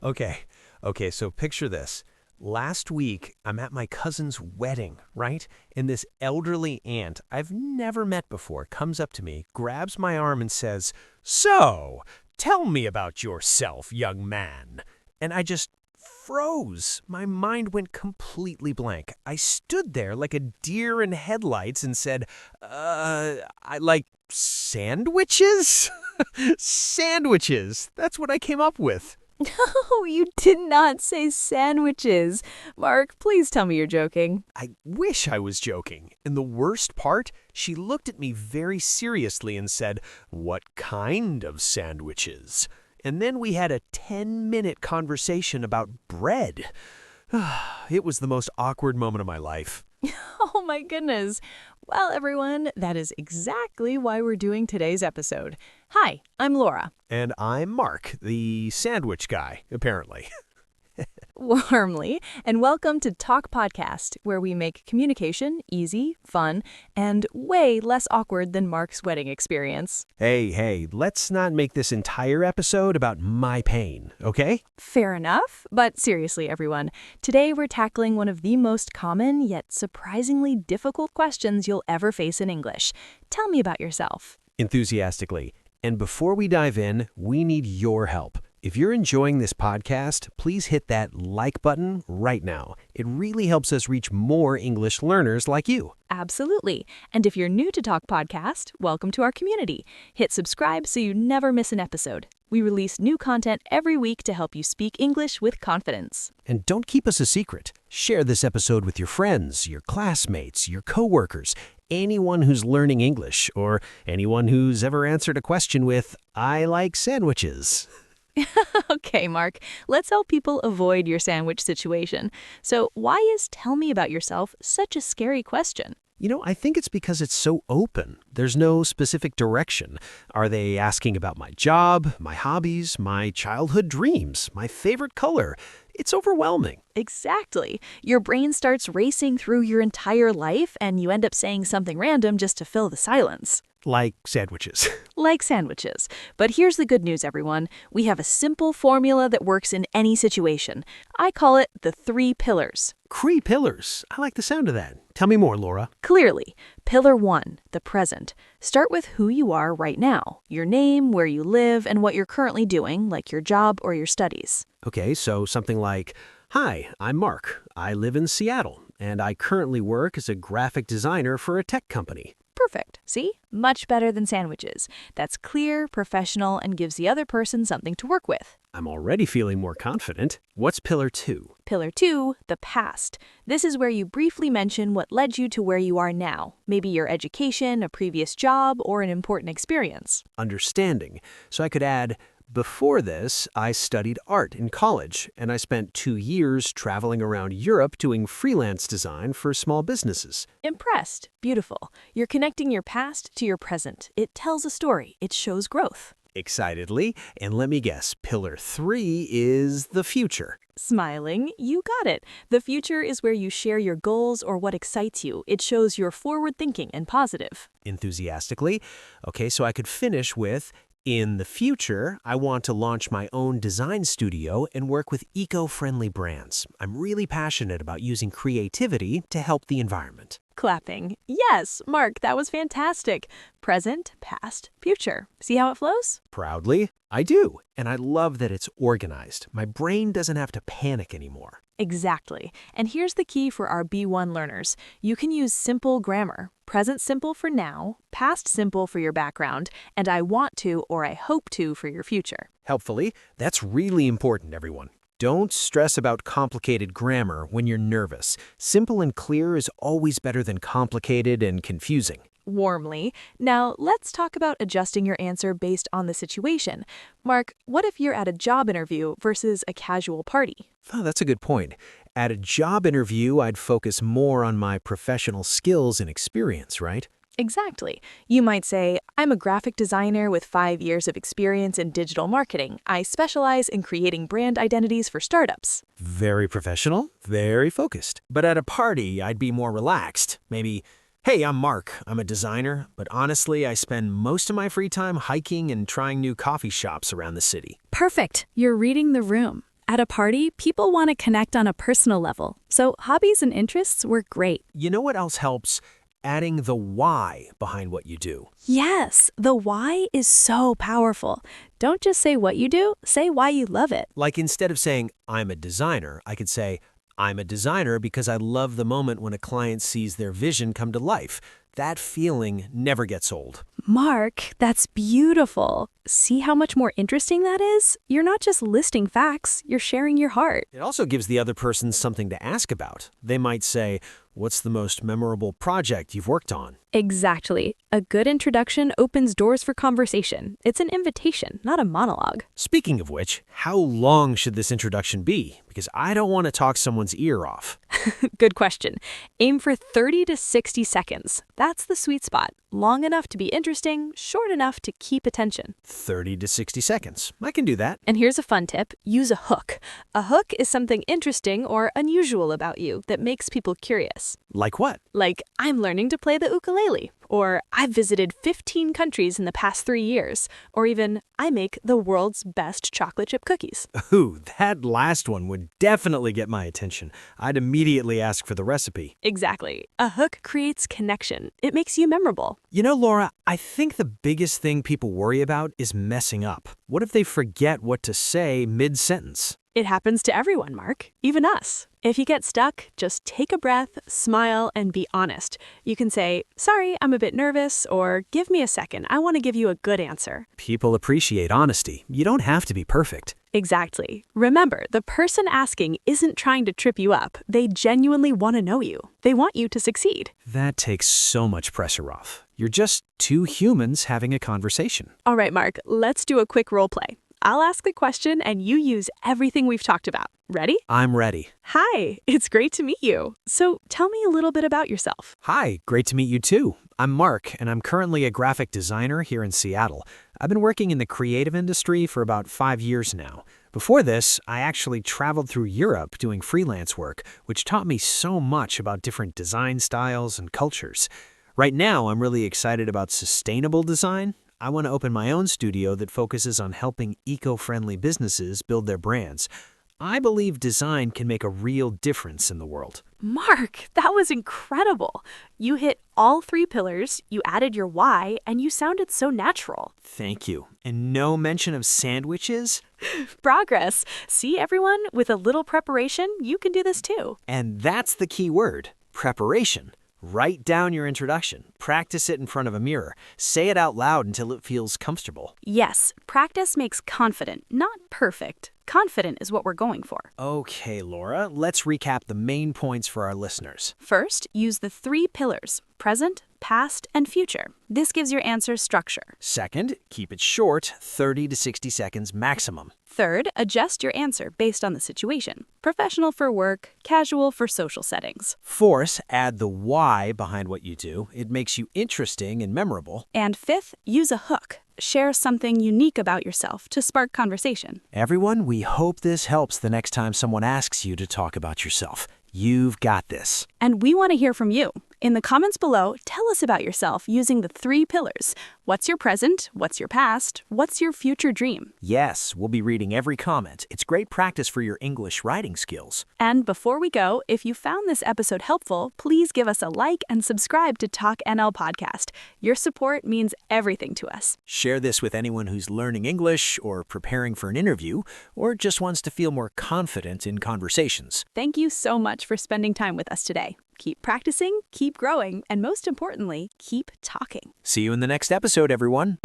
Okay. Okay, so picture this. Last week, I'm at my cousin's wedding, right? And this elderly aunt I've never met before comes up to me, grabs my arm, and says, "So, tell me about yourself, young man." And I just froze. My mind went completely blank. I stood there like a deer in headlights and said, I like sandwiches? Sandwiches. That's what I came up with. No, you did not say sandwiches. Mark, please tell me you're joking. I wish I was joking. And the worst part, she looked at me very seriously and said, "What kind of sandwiches?" And then we had a 10-minute conversation about bread. It was the most awkward moment of my life. Oh my goodness. Well, everyone, that is exactly why we're doing today's episode. Hi, I'm Laura. And I'm Mark, the sandwich guy, apparently. Warmly, and welcome to Talk Podcast, where we make communication easy, fun, and way less awkward than Mark's wedding experience. Hey, let's not make this entire episode about my pain, okay? Fair enough, but seriously, everyone, today we're tackling one of the most common yet surprisingly difficult questions you'll ever face in English. Tell me about yourself. Enthusiastically. And before we dive in, we need your help. If you're enjoying this podcast, please hit that like button right now. It really helps us reach more English learners like you. Absolutely. And if you're new to Talk Podcast, welcome to our community. Hit subscribe so you never miss an episode. We release new content every week to help you speak English with confidence. And don't keep us a secret. Share this episode with your friends, your classmates, your coworkers, anyone who's learning English, or anyone who's ever answered a question with, "I like sandwiches." Okay, Mark, let's help people avoid your sandwich situation. So why is "tell me about yourself" such a scary question? I think it's because it's so open. There's no specific direction. Are they asking about my job, my hobbies, my childhood dreams, my favorite color? It's overwhelming. Exactly. Your brain starts racing through your entire life, and you end up saying something random just to fill the silence. Like sandwiches. Like sandwiches. But here's the good news, everyone. We have a simple formula that works in any situation. I call it the 3 pillars. 3 pillars. I like the sound of that. Tell me more, Laura. Clearly, pillar 1, the present. Start with who you are right now, your name, where you live, and what you're currently doing, like your job or your studies. Okay, so something like, "Hi, I'm Mark. I live in Seattle, and I currently work as a graphic designer for a tech company." Perfect. See? Much better than sandwiches. That's clear, professional, and gives the other person something to work with. I'm already feeling more confident. What's pillar 2? Pillar 2, the past. This is where you briefly mention what led you to where you are now. Maybe your education, a previous job, or an important experience. Understanding. So I could add, "Before this, I studied art in college, and I spent 2 years traveling around Europe doing freelance design for small businesses." Impressed. Beautiful. You're connecting your past to your present. It tells a story. It shows growth. Excitedly, and let me guess, pillar 3 is the future. Smiling, you got it. The future is where you share your goals or what excites you. It shows you're forward thinking and positive. Enthusiastically. Okay, so I could finish with, "In the future, I want to launch my own design studio and work with eco-friendly brands. I'm really passionate about using creativity to help the environment." Clapping. Yes, Mark, that was fantastic. Present, past, future. See how it flows? Proudly, I do. And I love that it's organized. My brain doesn't have to panic anymore. Exactly. And here's the key for our B1 learners. You can use simple grammar. Present simple for now, past simple for your background, and I want to or I hope to for your future. Helpfully, that's really important, everyone. Don't stress about complicated grammar when you're nervous. Simple and clear is always better than complicated and confusing. Warmly. Now, let's talk about adjusting your answer based on the situation. Mark, what if you're at a job interview versus a casual party? Oh, that's a good point. At a job interview, I'd focus more on my professional skills and experience, right? Exactly. You might say, "I'm a graphic designer with 5 years of experience in digital marketing. I specialize in creating brand identities for startups." Very professional, very focused. But at a party, I'd be more relaxed. Maybe, "Hey, I'm Mark. I'm a designer, but honestly, I spend most of my free time hiking and trying new coffee shops around the city." Perfect. You're reading the room. At a party, people want to connect on a personal level, so hobbies and interests work great. You know what else helps? Adding the why behind what you do. Yes, the why is so powerful. Don't just say what you do, say why you love it. Like instead of saying, I'm a designer, I could say, I'm a designer because I love the moment when a client sees their vision come to life. That feeling never gets old. Mark, that's beautiful. See how much more interesting that is? You're not just listing facts, you're sharing your heart. It also gives the other person something to ask about. They might say, what's the most memorable project you've worked on? Exactly. A good introduction opens doors for conversation. It's an invitation, not a monologue. Speaking of which, how long should this introduction be? Because I don't want to talk someone's ear off. Good question. Aim for 30 to 60 seconds. That's the sweet spot. Long enough to be interesting, short enough to keep attention. 30 to 60 seconds. I can do that. And here's a fun tip. Use a hook. A hook is something interesting or unusual about you that makes people curious. Like what? Like, I'm learning to play the ukulele. Or, I've visited 15 countries in the past 3 years. Or even, I make the world's best chocolate chip cookies. Ooh, that last one would definitely get my attention. I'd immediately ask for the recipe. Exactly. A hook creates connection. It makes you memorable. You know, Laura, I think the biggest thing people worry about is messing up. What if they forget what to say mid-sentence? It happens to everyone, Mark, even us. If you get stuck, just take a breath, smile, and be honest. You can say, sorry, I'm a bit nervous, or give me a second, I want to give you a good answer. People appreciate honesty. You don't have to be perfect. Exactly. Remember, the person asking isn't trying to trip you up. They genuinely want to know you. They want you to succeed. That takes so much pressure off. You're just two humans having a conversation. All right, Mark, let's do a quick role play. I'll ask the question and you use everything we've talked about. Ready? I'm ready. Hi, it's great to meet you. So tell me a little bit about yourself. Hi, great to meet you too. I'm Mark, and I'm currently a graphic designer here in Seattle. I've been working in the creative industry for about 5 years now. Before this, I actually traveled through Europe doing freelance work, which taught me so much about different design styles and cultures. Right now, I'm really excited about sustainable design. I want to open my own studio that focuses on helping eco-friendly businesses build their brands. I believe design can make a real difference in the world. Mark, that was incredible. You hit all 3 pillars, you added your why, and you sounded so natural. Thank you. And no mention of sandwiches? Progress. See, everyone, with a little preparation, you can do this too. And that's the key word, preparation. Write down your introduction. Practice it in front of a mirror. Say it out loud until it feels comfortable. Yes, practice makes confident, not perfect. Confident is what we're going for. Okay, Laura, let's recap the main points for our listeners. First, use the 3 pillars, present, past, and future. This gives your answer structure. Second, keep it short, 30 to 60 seconds maximum. Third, adjust your answer based on the situation. Professional for work, casual for social settings. Fourth, add the why behind what you do. It makes you interesting and memorable. And fifth, use a hook. Share something unique about yourself to spark conversation. Everyone, we hope this helps the next time someone asks you to talk about yourself. You've got this. And we want to hear from you. In the comments below, tell us about yourself using the 3 pillars. What's your present? What's your past? What's your future dream? Yes, we'll be reading every comment. It's great practice for your English writing skills. And before we go, if you found this episode helpful, please give us a like and subscribe to Talk NL Podcast. Your support means everything to us. Share this with anyone who's learning English or preparing for an interview or just wants to feel more confident in conversations. Thank you so much for spending time with us today. Keep practicing, keep growing, and most importantly, keep talking. See you in the next episode, everyone.